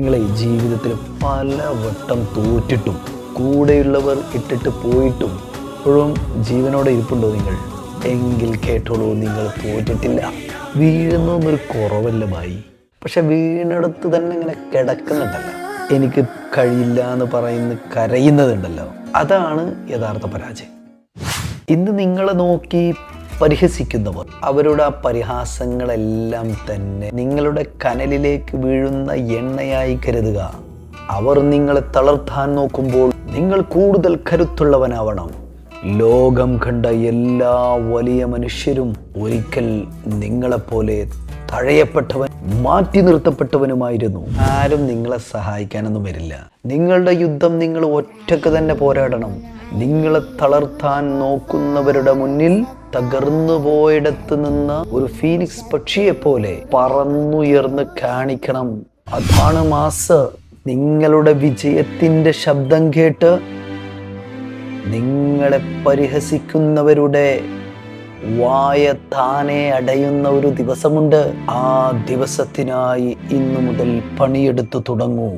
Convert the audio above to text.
നിങ്ങളെ ജീവിതത്തിൽ പലവട്ടം തോറ്റിട്ടും കൂടെയുള്ളവർ ഇട്ടിട്ട് പോയിട്ടും ഇപ്പോഴും ജീവനോടെ ഇരിപ്പുണ്ടോ നിങ്ങൾ? എങ്കിൽ കേട്ടോളൂ, നിങ്ങൾ തോറ്റിട്ടില്ല. വീഴുന്നൊന്നൊരു കുറവല്ല ഭായി. പക്ഷെ വീണെടുത്ത് തന്നെ ഇങ്ങനെ കിടക്കുന്നുണ്ടല്ലോ, എനിക്ക് കഴിയില്ല എന്ന് കരയുന്നതുണ്ടല്ലോ, അതാണ് യഥാർത്ഥ പരാജയം. ഇന്ന് നിങ്ങളെ നോക്കി പരിഹസിക്കുന്നവർ, അവരുടെ ആ പരിഹാസങ്ങളെല്ലാം തന്നെ നിങ്ങളുടെ കനലിലേക്ക് വീഴുന്ന എണ്ണയായി കരുതുക. അവർ നിങ്ങളെ തളർത്താൻ നോക്കുമ്പോൾ നിങ്ങൾ കൂടുതൽ കരുത്തുള്ളവനാവണം. ലോകം കണ്ട എല്ലാ വലിയ മനുഷ്യരും ഒരിക്കൽ നിങ്ങളെപ്പോലെ തഴയപ്പെട്ടവൻ, മാറ്റി നിർത്തപ്പെട്ടവനുമായിരുന്നു. ആരും നിങ്ങളെ സഹായിക്കാനൊന്നും വരില്ല. നിങ്ങളുടെ യുദ്ധം നിങ്ങൾ ഒറ്റക്ക് തന്നെ പോരാടണം. നിങ്ങളെ തളർത്താൻ നോക്കുന്നവരുടെ മുന്നിൽ തകർന്നു പോയിടത്ത് നിന്ന് ഒരു ഫീനിക്സ് പക്ഷിയെ പോലെ പറന്നുയർന്ന് കാണിക്കണം. അതാണ് മാസ്. നിങ്ങളുടെ വിജയത്തിൻ്റെ ശബ്ദം കേട്ട് നിങ്ങളെ പരിഹസിക്കുന്നവരുടെ വായ താനെ അടയുന്ന ഒരു ദിവസമുണ്ട്. ആ ദിവസത്തിനായി ഇന്നു മുതൽ പണിയെടുത്തു തുടങ്ങൂ.